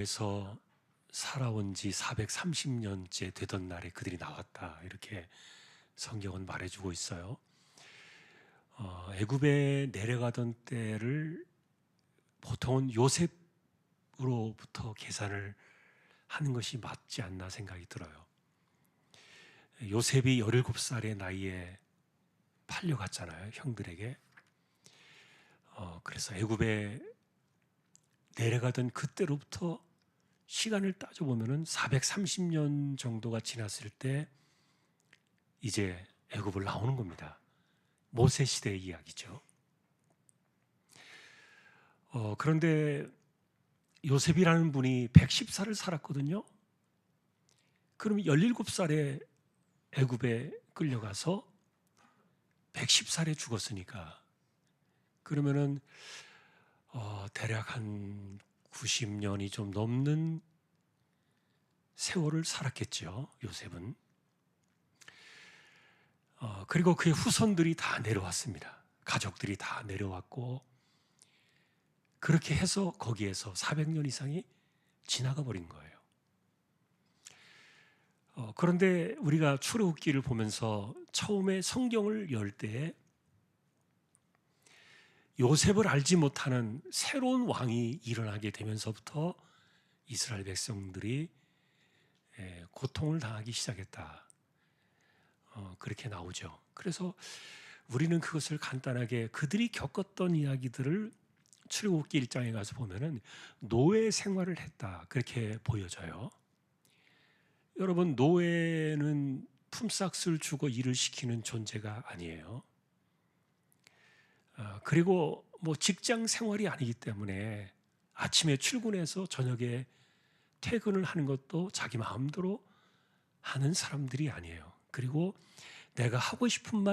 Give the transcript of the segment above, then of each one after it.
에서 살아온 지 430년째 되던 날에 그들이 나왔다, 이렇게 성경은 말해주고 있어요. 애굽에 내려가던 때를 보통은 요셉으로부터 계산을 하는 것이 맞지 않나 생각이 들어요. 요셉이 17살의 나이에 팔려갔잖아요, 형들에게. 그래서 애굽에 내려가던 그때로부터 시간을 따져보면 430년 정도가 지났을 때 이제 애굽을 나오는 겁니다. 모세 시대의 이야기죠. 그런데 요셉이라는 분이 110살을 살았거든요. 그럼 17살에 애굽에 끌려가서 110살에 죽었으니까 그러면은 대략 한 90년이 좀 넘는 세월을 살았겠죠, 요셉은. 그리고 그의 후손들이 다 내려왔습니다. 가족들이 다 내려왔고, 그렇게 해서 거기에서 400년 이상이 지나가 버린 거예요. 그런데 우리가 출애굽기를 보면서 처음에 성경을 열 때에 요셉을 알지 못하는 새로운 왕이 일어나게 되면서부터 이스라엘 백성들이 고통을 당하기 시작했다, 그렇게 나오죠. 그래서 우리는 그것을 간단하게 그들이 겪었던 이야기들을 출애굽기 1장에 가서 보면은 노예 생활을 했다, 그렇게 보여져요. 여러분, 노예는 품삯을 주고 일을 시키는 존재가 아니에요. 그리고 뭐 직장 생활이 아니기 때문에 아침에 출근해서 저녁에 퇴근을 하는 것도 자기 마음대로 하는 사람들이 아니에요. 그리고 내가 하고 싶은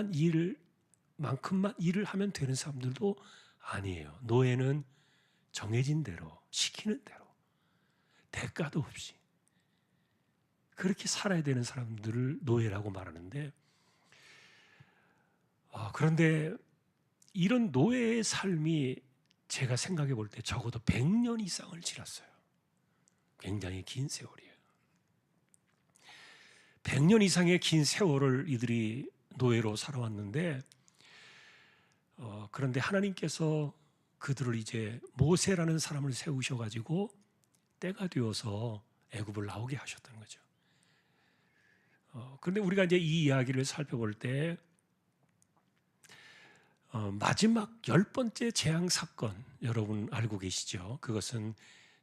만큼만 일을 하면 되는 사람들도 아니에요. 노예는 정해진 대로, 시키는 대로, 대가도 없이 그렇게 살아야 되는 사람들을 노예라고 말하는데, 그런데 이런 노예의 삶이 제가 생각해 볼 때 적어도 100년 이상을 지났어요. 굉장히 긴 세월이에요. 100년 이상의 긴 세월을 이들이 노예로 살아왔는데, 그런데 하나님께서 그들을 이제 모세라는 사람을 세우셔가지고 때가 되어서 애굽을 나오게 하셨다는 거죠. 그런데 우리가 이제 이 이야기를 살펴볼 때 마지막 10번째 재앙 사건, 여러분 알고 계시죠? 그것은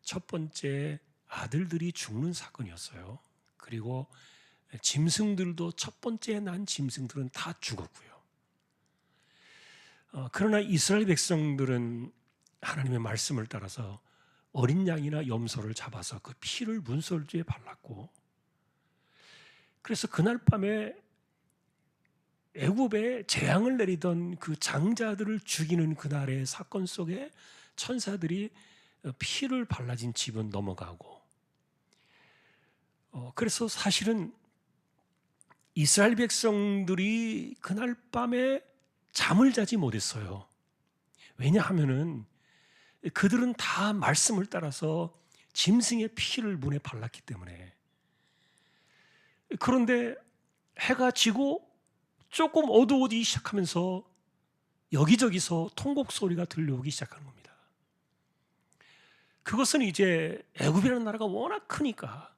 첫 번째 아들들이 죽는 사건이었어요. 그리고 짐승들도 첫 번째 난 짐승들은 다 죽었고요. 그러나 이스라엘 백성들은 하나님의 말씀을 따라서 어린 양이나 염소를 잡아서 그 피를 문설주에 발랐고, 그래서 그날 밤에 애굽에 재앙을 내리던 그 장자들을 죽이는 그날의 사건 속에 천사들이 피를 발라진 집은 넘어가고, 그래서 사실은 이스라엘 백성들이 그날 밤에 잠을 자지 못했어요. 왜냐하면은 그들은 다 말씀을 따라서 짐승의 피를 문에 발랐기 때문에. 그런데 해가 지고 조금 어두워지기 시작하면서 여기저기서 통곡 소리가 들려오기 시작하는 겁니다. 그것은 이제 애굽이라는 나라가 워낙 크니까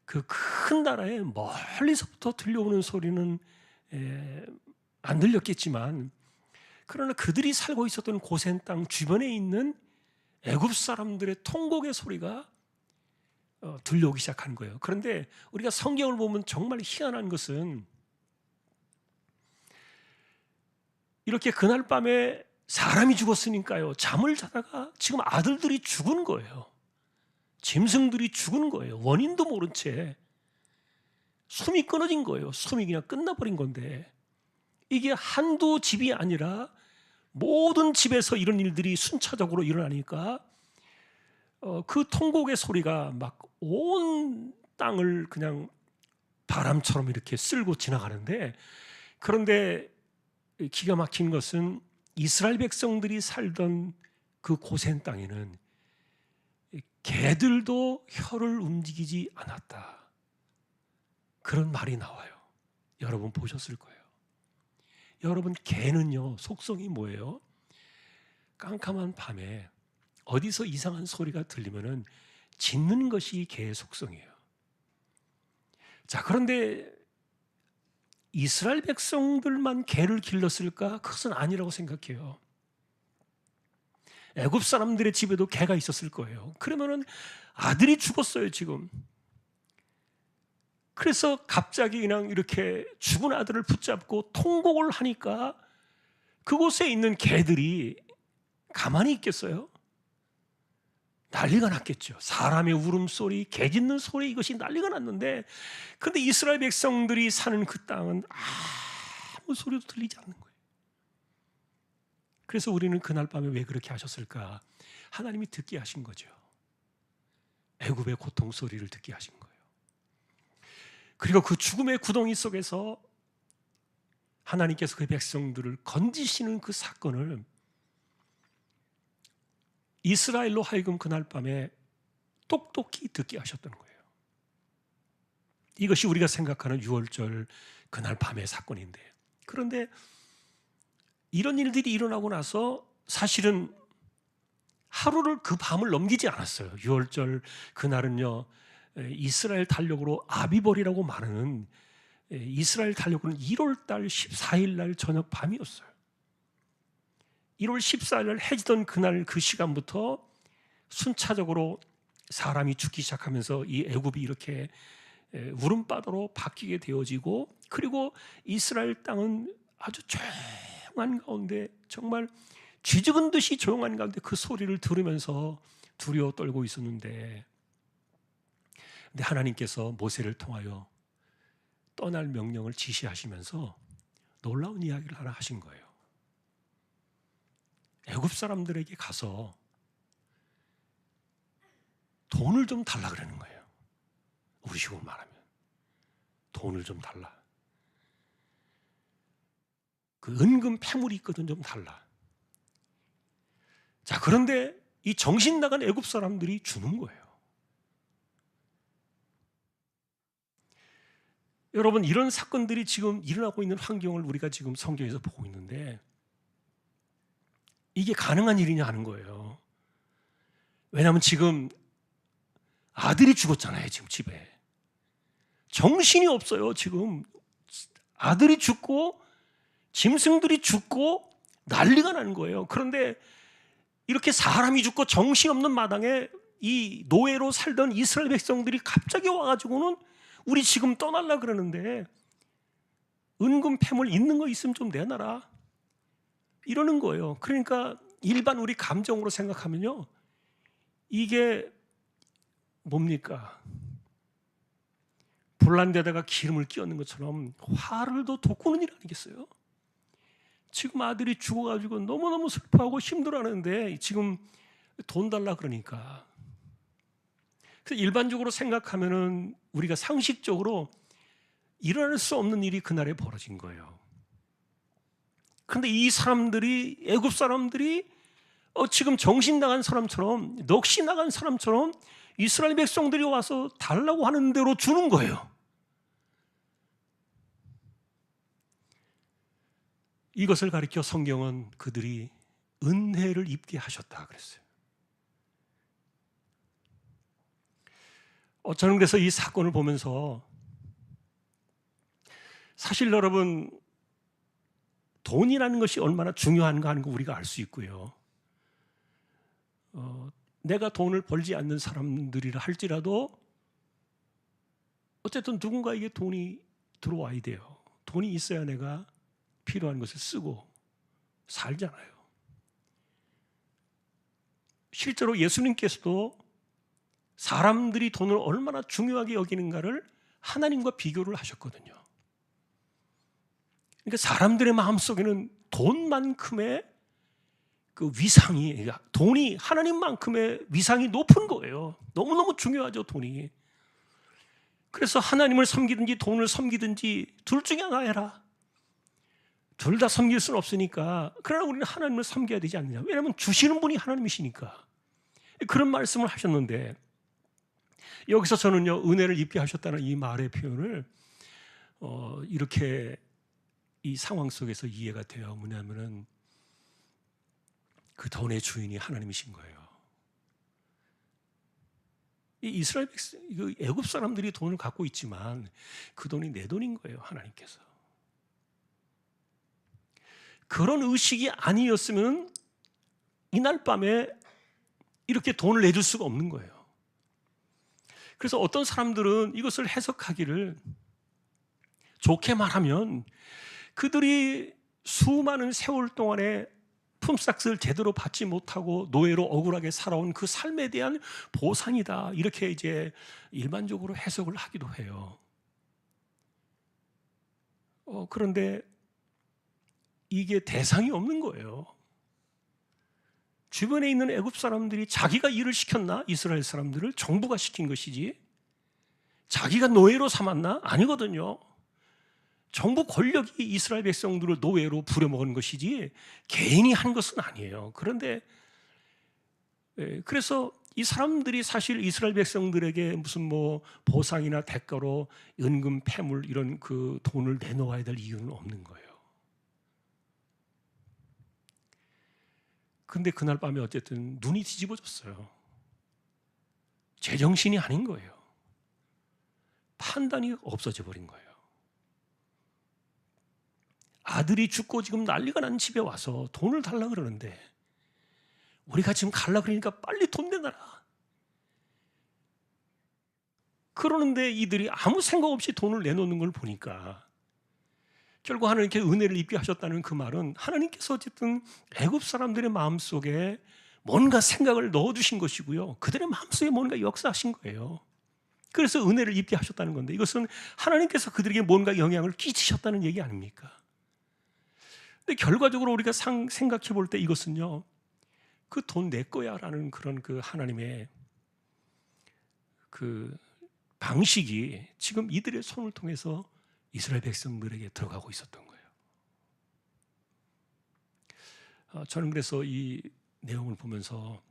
그 큰 나라에 멀리서부터 들려오는 소리는 안 들렸겠지만, 그러나 그들이 살고 있었던 고센 땅 주변에 있는 애굽 사람들의 통곡의 소리가 들려오기 시작하는 거예요. 그런데 우리가 성경을 보면 정말 희한한 것은 이렇게 그날 밤에 사람이 죽었으니까요, 잠을 자다가 지금 아들들이 죽은 거예요. 짐승들이 죽은 거예요. 원인도 모른 채 숨이 끊어진 거예요. 숨이 그냥 끝나버린 건데, 이게 한두 집이 아니라 모든 집에서 이런 일들이 순차적으로 일어나니까 그 통곡의 소리가 막 온 땅을 그냥 바람처럼 이렇게 쓸고 지나가는데, 그런데 기가 막힌 것은 이스라엘 백성들이 살던 그 고센 땅에는 개들도 혀를 움직이지 않았다. 그런 말이 나와요. 여러분 보셨을 거예요. 여러분, 개는요, 속성이 뭐예요? 깜깜한 밤에 어디서 이상한 소리가 들리면은 짖는 것이 개의 속성이에요. 자, 그런데 이스라엘 백성들만 개를 길렀을까? 그것은 아니라고 생각해요. 애굽 사람들의 집에도 개가 있었을 거예요. 그러면은 아들이 죽었어요, 지금. 그래서 갑자기 그냥 이렇게 죽은 아들을 붙잡고 통곡을 하니까 그곳에 있는 개들이 가만히 있겠어요? 난리가 났겠죠. 사람의 울음소리, 개 짖는 소리, 이것이 난리가 났는데, 그런데 이스라엘 백성들이 사는 그 땅은 아무 소리도 들리지 않는 거예요. 그래서 우리는 그날 밤에 왜 그렇게 하셨을까? 하나님이 듣게 하신 거죠. 애굽의 고통 소리를 듣게 하신 거예요. 그리고 그 죽음의 구덩이 속에서 하나님께서 그 백성들을 건지시는 그 사건을 이스라엘로 하여금 그날 밤에 똑똑히 듣게 하셨던 거예요. 이것이 우리가 생각하는 유월절 그날 밤의 사건인데, 그런데 이런 일들이 일어나고 나서 사실은 하루를 그 밤을 넘기지 않았어요. 유월절 그날은요, 이스라엘 달력으로 아비벌이라고 말하는, 이스라엘 달력으로는 1월달 14일 날 저녁 밤이었어요. 1월 14일 날 해지던 그날 그 시간부터 순차적으로 사람이 죽기 시작하면서 이 애굽이 이렇게 울음바다로 바뀌게 되어지고, 그리고 이스라엘 땅은 아주 조용한 가운데, 정말 쥐죽은 듯이 조용한 가운데 그 소리를 들으면서 두려워 떨고 있었는데, 근데 하나님께서 모세를 통하여 떠날 명령을 지시하시면서 놀라운 이야기를 하나 하신 거예요. 애굽 사람들에게 가서 돈을 좀 달라 그러는 거예요. 우리식으로 말하면 돈을 좀 달라. 그 은금 패물이 있거든, 좀 달라. 자, 그런데 이 정신 나간 애굽 사람들이 주는 거예요. 여러분, 이런 사건들이 지금 일어나고 있는 환경을 우리가 지금 성경에서 보고 있는데, 이게 가능한 일이냐 하는 거예요. 왜냐하면 지금 아들이 죽었잖아요. 지금 집에 정신이 없어요. 지금 아들이 죽고 짐승들이 죽고 난리가 나는 거예요. 그런데 이렇게 사람이 죽고 정신없는 마당에 이 노예로 살던 이스라엘 백성들이 갑자기 와가지고는 우리 지금 떠날라 그러는데, 은금 패물 있는 거 있으면 좀 내놔라 이러는 거예요. 그러니까 일반 우리 감정으로 생각하면요, 이게 뭡니까? 불난 데다가 기름을 끼얹는 것처럼 화를 더 돋구는 일 아니겠어요? 지금 아들이 죽어가지고 너무너무 슬퍼하고 힘들어하는데 지금 돈 달라 그러니까. 그래서 일반적으로 생각하면은 우리가 상식적으로 일어날 수 없는 일이 그날에 벌어진 거예요. 그런데 이 사람들이, 애굽 사람들이 지금 정신 나간 사람처럼, 넋이 나간 사람처럼 이스라엘 백성들이 와서 달라고 하는 대로 주는 거예요. 이것을 가리켜 성경은 그들이 은혜를 입게 하셨다 그랬어요. 저는 그래서 이 사건을 보면서, 사실 여러분, 돈이라는 것이 얼마나 중요한가 하는 거 우리가 알 수 있고요. 내가 돈을 벌지 않는 사람들이라 할지라도 어쨌든 누군가에게 돈이 들어와야 돼요. 돈이 있어야 내가 필요한 것을 쓰고 살잖아요. 실제로 예수님께서도 사람들이 돈을 얼마나 중요하게 여기는가를 하나님과 비교를 하셨거든요. 그러니까 사람들의 마음속에는 돈만큼의 그 위상이, 그러니까 돈이 하나님만큼의 위상이 높은 거예요. 너무너무 중요하죠, 돈이. 그래서 하나님을 섬기든지 돈을 섬기든지 둘 중에 하나 해라. 둘 다 섬길 수는 없으니까, 그러나 우리는 하나님을 섬겨야 되지 않느냐. 왜냐하면 주시는 분이 하나님이시니까. 그런 말씀을 하셨는데 여기서 저는요 은혜를 입게 하셨다는 이 말의 표현을 이렇게 이 상황 속에서 이해가 돼요. 뭐냐면은 그 돈의 주인이 하나님이신 거예요. 이 이스라엘 백성, 애굽 사람들이 돈을 갖고 있지만 그 돈이 내 돈인 거예요. 하나님께서. 그런 의식이 아니었으면 이날 밤에 이렇게 돈을 내줄 수가 없는 거예요. 그래서 어떤 사람들은 이것을 해석하기를 좋게 말하면 그들이 수많은 세월 동안에 품삯을 제대로 받지 못하고 노예로 억울하게 살아온 그 삶에 대한 보상이다. 이렇게 이제 일반적으로 해석을 하기도 해요. 그런데 이게 대상이 없는 거예요. 주변에 있는 애굽 사람들이 자기가 일을 시켰나? 이스라엘 사람들을 정부가 시킨 것이지 자기가 노예로 삼았나? 아니거든요. 정부 권력이 이스라엘 백성들을 노예로 부려먹은 것이지 개인이 한 것은 아니에요. 그런데 그래서 이 사람들이 사실 이스라엘 백성들에게 무슨 뭐 보상이나 대가로 은금, 패물 이런 그 돈을 내놓아야 될 이유는 없는 거예요. 근데 그날 밤에 어쨌든 눈이 뒤집어졌어요. 제정신이 아닌 거예요. 판단이 없어져 버린 거예요. 아들이 죽고 지금 난리가 난 집에 와서 돈을 달라 그러는데 우리가 지금 갈라 그러니까 빨리 돈 내놔라. 그러는데 이들이 아무 생각 없이 돈을 내놓는 걸 보니까 결국 하나님께 은혜를 입게 하셨다는 그 말은 하나님께서 어쨌든 애굽 사람들의 마음속에 뭔가 생각을 넣어주신 것이고요. 그들의 마음속에 뭔가 역사하신 거예요. 그래서 은혜를 입게 하셨다는 건데 이것은 하나님께서 그들에게 뭔가 영향을 끼치셨다는 얘기 아닙니까? 근데 결과적으로 우리가 생각해 볼 때 이것은요. 그 돈 내 거야 라는 그런 그 하나님의 그 방식이 지금 이들의 손을 통해서 이스라엘 백성들에게 들어가고 있었던 거예요. 저는 그래서 이 내용을 보면서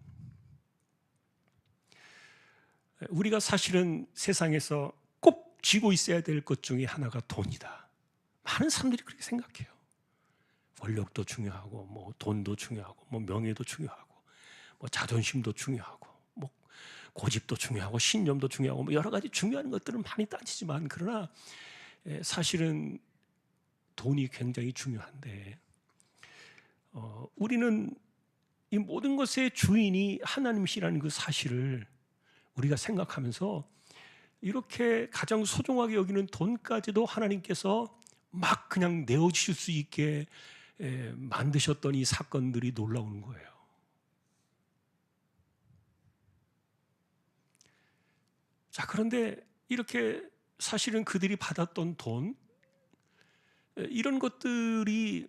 우리가 사실은 세상에서 꼭 쥐고 있어야 될 것 중에 하나가 돈이다. 많은 사람들이 그렇게 생각해요. 권력도 중요하고, 뭐 돈도 중요하고, 뭐 명예도 중요하고, 뭐 자존심도 중요하고, 뭐 고집도 중요하고, 신념도 중요하고, 뭐 여러 가지 중요한 것들은 많이 따지지만 그러나 사실은 돈이 굉장히 중요한데 우리는 이 모든 것의 주인이 하나님이시라는 그 사실을 우리가 생각하면서 이렇게 가장 소중하게 여기는 돈까지도 하나님께서 막 그냥 내어주실 수 있게 만드셨던 이 사건들이 놀라운 거예요. 자, 그런데 이렇게 사실은 그들이 받았던 돈 이런 것들이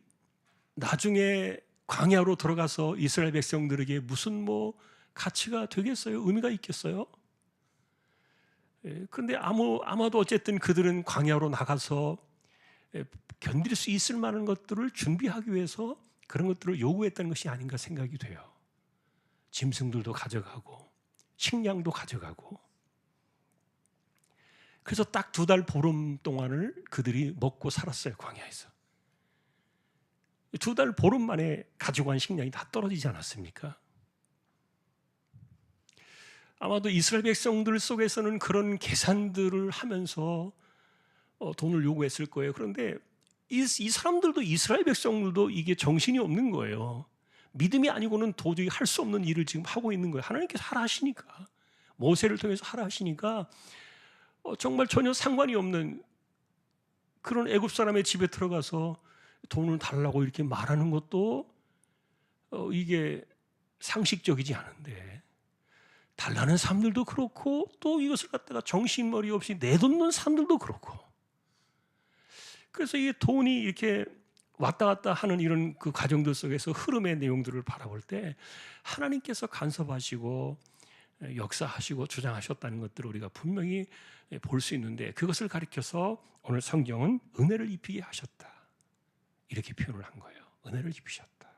나중에 광야로 들어가서 이스라엘 백성들에게 무슨 뭐 가치가 되겠어요? 의미가 있겠어요? 그런데 아마도 어쨌든 그들은 광야로 나가서 견딜 수 있을 만한 것들을 준비하기 위해서 그런 것들을 요구했다는 것이 아닌가 생각이 돼요. 짐승들도 가져가고 식량도 가져가고 그래서 딱 2달 보름 동안을 그들이 먹고 살았어요. 광야에서 2달 보름 만에 가지고 간 식량이 다 떨어지지 않았습니까? 아마도 이스라엘 백성들 속에서는 그런 계산들을 하면서 돈을 요구했을 거예요. 그런데 이 사람들도 이스라엘 백성들도 이게 정신이 없는 거예요. 믿음이 아니고는 도저히 할 수 없는 일을 지금 하고 있는 거예요. 하나님께서 하라 하시니까 모세를 통해서 하라 하시니까 정말 전혀 상관이 없는 그런 애굽 사람의 집에 들어가서 돈을 달라고 이렇게 말하는 것도 이게 상식적이지 않은데 달라는 사람들도 그렇고 또 이것을 갖다가 정신머리 없이 내놓는 사람들도 그렇고 그래서 이 돈이 이렇게 왔다 갔다 하는 이런 그 과정들 속에서 흐름의 내용들을 바라볼 때 하나님께서 간섭하시고 역사하시고 주장하셨다는 것들을 우리가 분명히 볼 수 있는데 그것을 가리켜서 오늘 성경은 은혜를 입히게 하셨다 이렇게 표현을 한 거예요. 은혜를 입히셨다.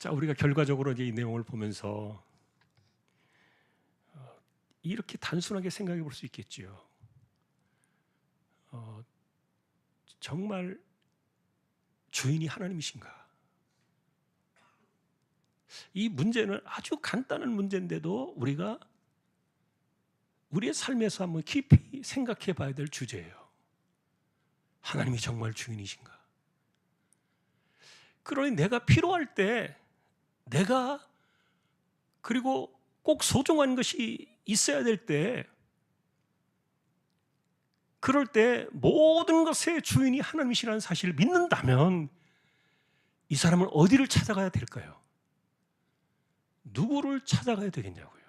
자, 우리가 결과적으로 이제 이 내용을 보면서 이렇게 단순하게 생각해 볼 수 있겠지요. 정말 주인이 하나님이신가? 이 문제는 아주 간단한 문제인데도 우리가 우리의 삶에서 한번 깊이 생각해 봐야 될 주제예요. 하나님이 정말 주인이신가? 그러니 내가 필요할 때 내가 그리고 꼭 소중한 것이 있어야 될 때 그럴 때 모든 것의 주인이 하나님이시라는 사실을 믿는다면 이 사람은 어디를 찾아가야 될까요? 누구를 찾아가야 되겠냐고요.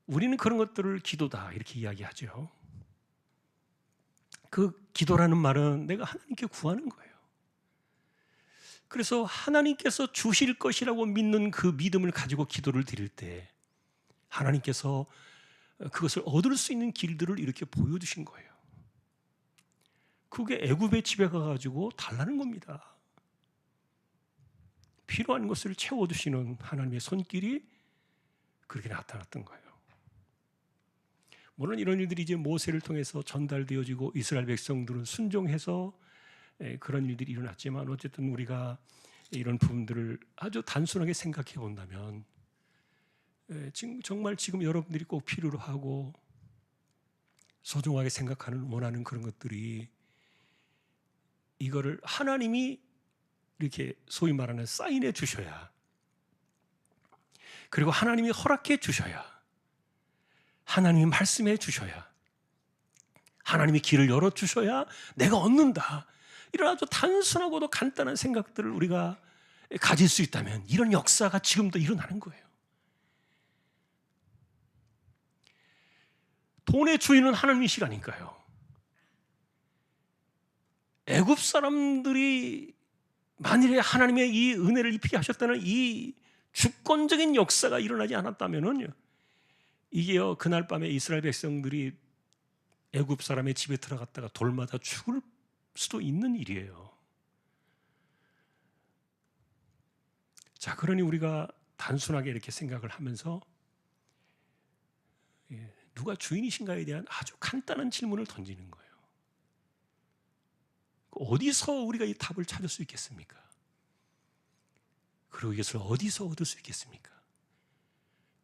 우리는 그런 것들을 기도다 이렇게 이야기하죠. 그 기도라는 말은 내가 하나님께 구하는 거예요. 그래서 하나님께서 주실 것이라고 믿는 그 믿음을 가지고 기도를 드릴 때 하나님께서 그것을 얻을 수 있는 길들을 이렇게 보여주신 거예요. 그게 애굽의 집에 가가지고 달라는 겁니다. 필요한 것을 채워주시는 하나님의 손길이 그렇게 나타났던 거예요. 물론 이런 일들이 이제 모세를 통해서 전달되어지고 이스라엘 백성들은 순종해서 그런 일들이 일어났지만 어쨌든 우리가 이런 부분들을 아주 단순하게 생각해 본다면 정말 지금 여러분들이 꼭 필요로 하고 소중하게 생각하는 원하는 그런 것들이 이거를 하나님이 이렇게 소위 말하는 사인해 주셔야 그리고 하나님이 허락해 주셔야 하나님이 말씀해 주셔야 하나님이 길을 열어 주셔야 내가 얻는다. 이런 아주 단순하고도 간단한 생각들을 우리가 가질 수 있다면 이런 역사가 지금도 일어나는 거예요. 돈의 주인은 하나님이시라니까요. 애굽 사람들이 만일에 하나님의 이 은혜를 입히게 하셨다는 이 주권적인 역사가 일어나지 않았다면요, 이게요 그날 밤에 이스라엘 백성들이 애굽 사람의 집에 들어갔다가 돌마다 죽을 수도 있는 일이에요. 자, 그러니 우리가 단순하게 이렇게 생각을 하면서 누가 주인이신가에 대한 아주 간단한 질문을 던지는 거예요. 어디서 우리가 이 답을 찾을 수 있겠습니까? 그리고 이것을 어디서 얻을 수 있겠습니까?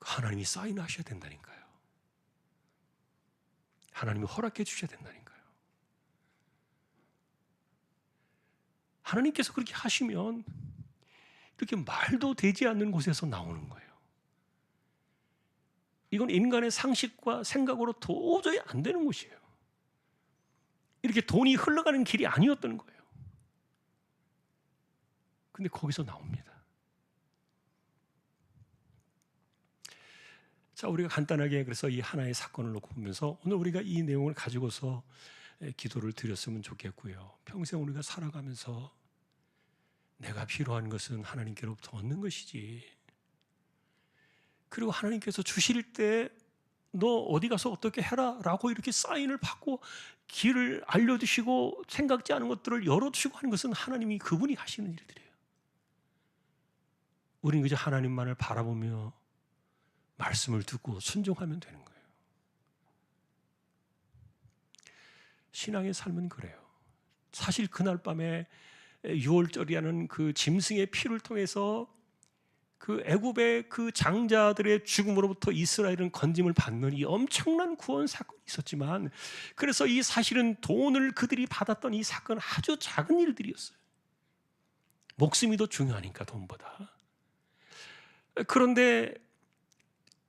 하나님이 사인하셔야 된다니까요. 하나님이 허락해 주셔야 된다니까요. 하나님께서 그렇게 하시면 이렇게 말도 되지 않는 곳에서 나오는 거예요. 이건 인간의 상식과 생각으로 도저히 안 되는 것이에요. 이렇게 돈이 흘러가는 길이 아니었던 거예요. 근데 거기서 나옵니다. 자, 우리가 간단하게 그래서 이 하나의 사건을 놓고 보면서 오늘 우리가 이 내용을 가지고서 기도를 드렸으면 좋겠고요. 평생 우리가 살아가면서 내가 필요한 것은 하나님께로부터 얻는 것이지. 그리고 하나님께서 주실 때 너 어디 가서 어떻게 해라 라고 이렇게 사인을 받고 길을 알려주시고 생각지 않은 것들을 열어주시고 하는 것은 하나님이 그분이 하시는 일들이에요. 우리는 그저 하나님만을 바라보며 말씀을 듣고 순종하면 되는 거예요. 신앙의 삶은 그래요. 사실 그날 밤에 유월절이라는 그 짐승의 피를 통해서 그 애굽의 그 장자들의 죽음으로부터 이스라엘은 건짐을 받는 이 엄청난 구원 사건이 있었지만, 그래서 이 사실은 돈을 그들이 받았던 이 사건은 아주 작은 일들이었어요. 목숨이 더 중요하니까 돈보다. 그런데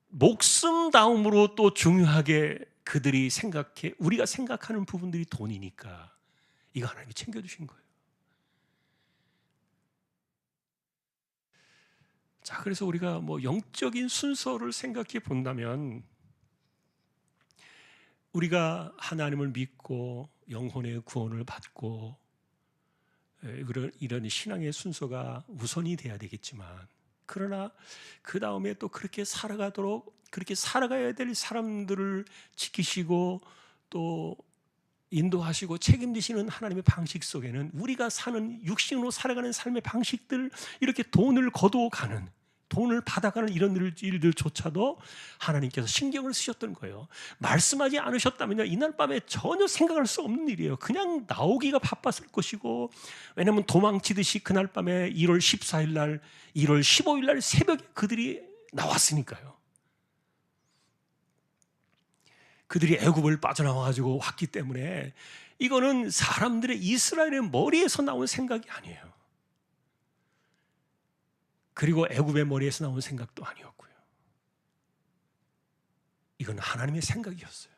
목숨다움으로 또 중요하게 그들이 생각해, 우리가 생각하는 부분들이 돈이니까 이거 하나님이 챙겨주신 거예요. 자, 그래서 우리가 뭐 영적인 순서를 생각해 본다면 우리가 하나님을 믿고 영혼의 구원을 받고 이런 신앙의 순서가 우선이 돼야 되겠지만, 그러나 그 다음에 또 그렇게 살아가도록 그렇게 살아가야 될 사람들을 지키시고 또 인도하시고 책임지시는 하나님의 방식 속에는 우리가 사는 육신으로 살아가는 삶의 방식들, 이렇게 돈을 거두어가는, 돈을 받아가는 이런 일들조차도 하나님께서 신경을 쓰셨던 거예요. 말씀하지 않으셨다면요, 이날 밤에 전혀 생각할 수 없는 일이에요. 그냥 나오기가 바빴을 것이고, 왜냐하면 도망치듯이 그날 밤에 1월 14일 날, 1월 15일 날 새벽에 그들이 나왔으니까요. 그들이 애굽을 빠져나와가지고 왔기 때문에 이거는 사람들의, 이스라엘의 머리에서 나온 생각이 아니에요. 그리고 애굽의 머리에서 나온 생각도 아니었고요. 이건 하나님의 생각이었어요.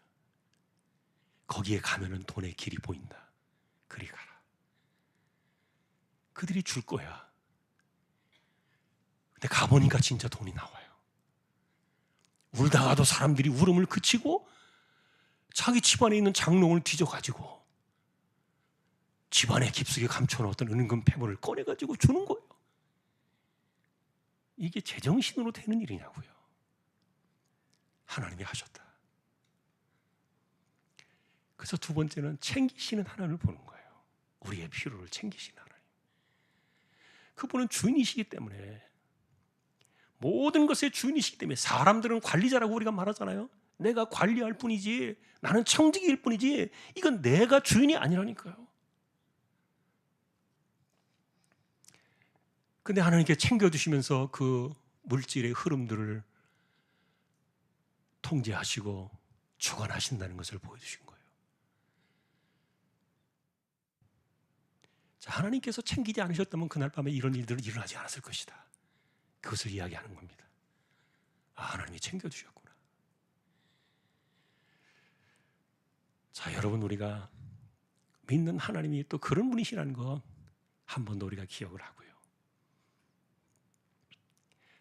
거기에 가면은 돈의 길이 보인다. 그리 가라. 그들이 줄 거야. 근데 가보니까 진짜 돈이 나와요. 울다가도 사람들이 울음을 그치고 자기 집안에 있는 장롱을 뒤져가지고 집안에 깊숙이 감춰놓았던 은금 패물을 꺼내가지고 주는 거예요. 이게 제정신으로 되는 일이냐고요. 하나님이 하셨다. 그래서 두 번째는 챙기시는 하나님을 보는 거예요. 우리의 필요를 챙기시는 하나님. 그분은 주인이시기 때문에, 모든 것의 주인이시기 때문에, 사람들은 관리자라고 우리가 말하잖아요. 내가 관리할 뿐이지, 나는 청지기일 뿐이지, 이건 내가 주인이 아니라니까요. 근데 하나님께 챙겨주시면서 그 물질의 흐름들을 통제하시고 주관하신다는 것을 보여주신 거예요. 자, 하나님께서 챙기지 않으셨다면 그날 밤에 이런 일들은 일어나지 않았을 것이다. 그것을 이야기하는 겁니다. 아, 하나님이 챙겨주셨구나. 자, 여러분, 우리가 믿는 하나님이 또 그런 분이시라는 거 한 번 더 우리가 기억을 하고요.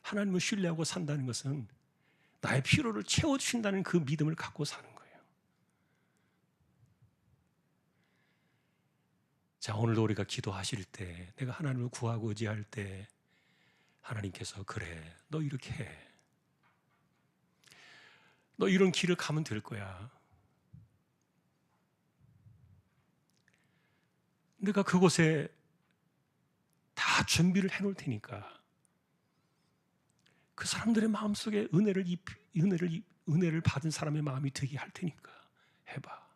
하나님을 신뢰하고 산다는 것은 나의 필요를 채워주신다는 그 믿음을 갖고 사는 거예요. 자, 오늘도 우리가 기도하실 때, 내가 하나님을 구하고 의지할 때 하나님께서, 그래, 너 이렇게 해. 너 이런 길을 가면 될 거야. 내가 그곳에 다 준비를 해놓을 테니까 그 사람들의 마음속에 은혜를 받은 사람의 마음이 되게 할 테니까 해봐.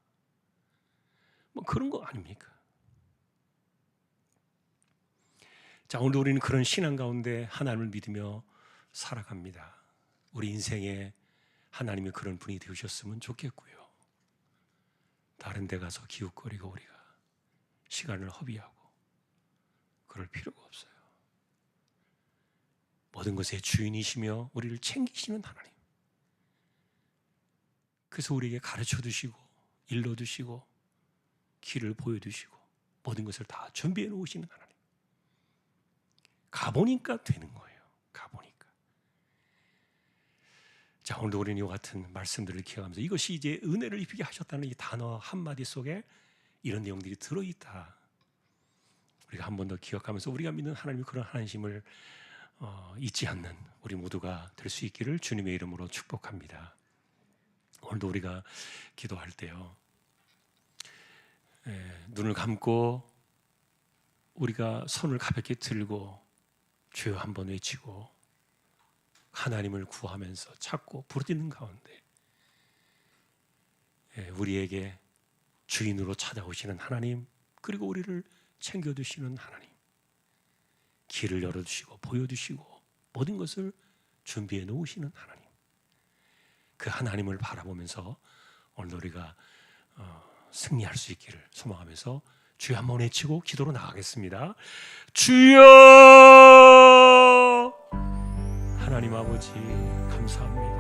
뭐 그런 거 아닙니까? 자, 오늘 우리는 그런 신앙 가운데 하나님을 믿으며 살아갑니다. 우리 인생에 하나님이 그런 분이 되셨으면 좋겠고요. 다른 데 가서 기웃거리고 우리가 시간을 허비하고 그럴 필요가 없어요. 모든 것의 주인이시며 우리를 챙기시는 하나님. 그래서 우리에게 가르쳐 주시고 일러 주시고 길을 보여주시고 모든 것을 다 준비해 놓으시는 하나님. 가보니까 되는 거예요. 가보니까. 자, 오늘도 우리는 이와 같은 말씀들을 기억하면서 이것이 이제 은혜를 입히게 하셨다는 이 단어 한마디 속에 이런 내용들이 들어있다. 우리가 한 번 더 기억하면서 우리가 믿는 하나님의 그런 하나님을 잊지 않는 우리 모두가 될 수 있기를 주님의 이름으로 축복합니다. 오늘도 우리가 기도할 때요, 눈을 감고 우리가 손을 가볍게 들고 주여 한번 외치고 하나님을 구하면서 찾고 부르짖는 가운데 우리에게 주인으로 찾아오시는 하나님, 그리고 우리를 챙겨주시는 하나님, 길을 열어주시고 보여주시고 모든 것을 준비해 놓으시는 하나님, 그 하나님을 바라보면서 오늘 우리가 승리할 수 있기를 소망하면서 주여 한번 외치고 기도로 나가겠습니다. 주여! 하나님 아버지 감사합니다.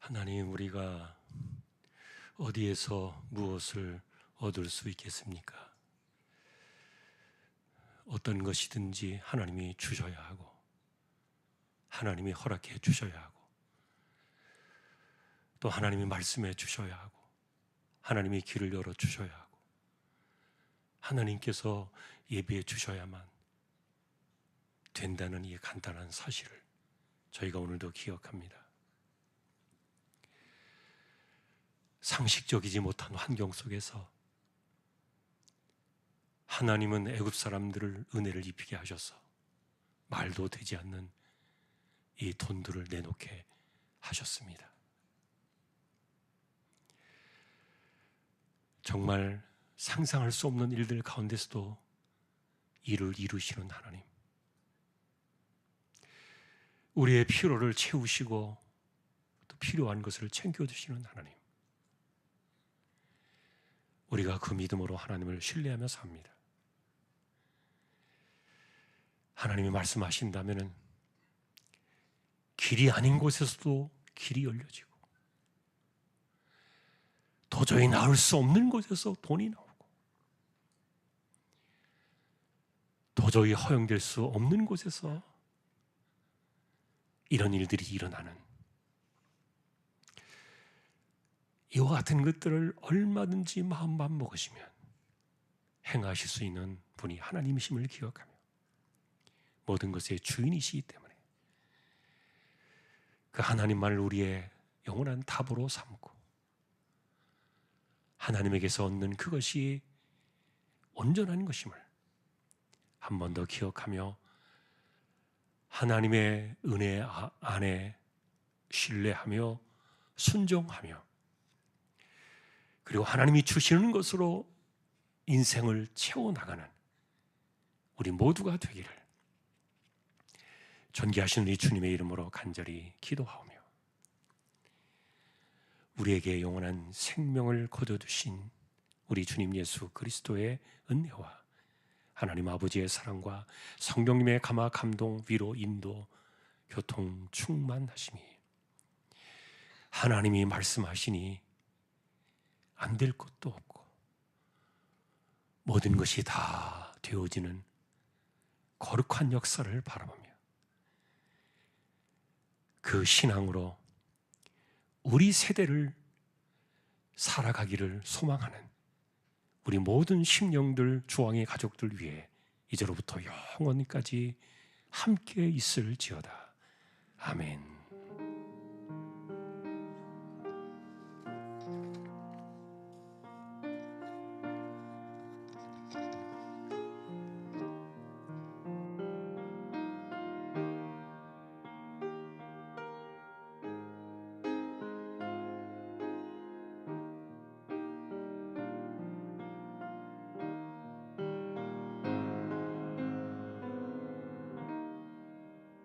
하나님, 우리가 어디에서 무엇을 얻을 수 있겠습니까? 어떤 것이든지 하나님이 주셔야 하고, 하나님이 허락해 주셔야 하고, 또 하나님이 말씀해 주셔야 하고, 하나님이 길을 열어 주셔야 하고, 하나님께서 예비해 주셔야만 된다는 이 간단한 사실을 저희가 오늘도 기억합니다. 상식적이지 못한 환경 속에서 하나님은 애굽 사람들을 은혜를 입히게 하셔서 말도 되지 않는 이 돈들을 내놓게 하셨습니다. 정말 상상할 수 없는 일들 가운데서도 일을 이루시는 하나님, 우리의 필요를 채우시고 또 필요한 것을 챙겨주시는 하나님, 우리가 그 믿음으로 하나님을 신뢰하며 삽니다. 하나님이 말씀하신다면 길이 아닌 곳에서도 길이 열려지고, 도저히 나올 수 없는 곳에서 돈이 나오고, 도저히 허용될 수 없는 곳에서 이런 일들이 일어나는, 이와 같은 것들을 얼마든지 마음만 먹으시면 행하실 수 있는 분이 하나님이심을 기억하며 모든 것의 주인이시기 때문에 그 하나님만을 우리의 영원한 답으로 삼고 하나님에게서 얻는 그것이 온전한 것임을 한 번 더 기억하며 하나님의 은혜 안에 신뢰하며 순종하며, 그리고 하나님이 주시는 것으로 인생을 채워나가는 우리 모두가 되기를 존귀하신 우리 주님의 이름으로 간절히 기도하오며, 우리에게 영원한 생명을 거둬두신 우리 주님 예수 그리스도의 은혜와 하나님 아버지의 사랑과 성령님의 감화, 감동, 위로, 인도, 교통, 충만하심이, 하나님이 말씀하시니 안 될 것도 없고 모든 것이 다 되어지는 거룩한 역사를 바라보며 그 신앙으로 우리 세대를 살아가기를 소망하는 우리 모든 심령들, 주왕의 가족들 위해 이제로부터 영원히까지 함께 있을지어다. 아멘.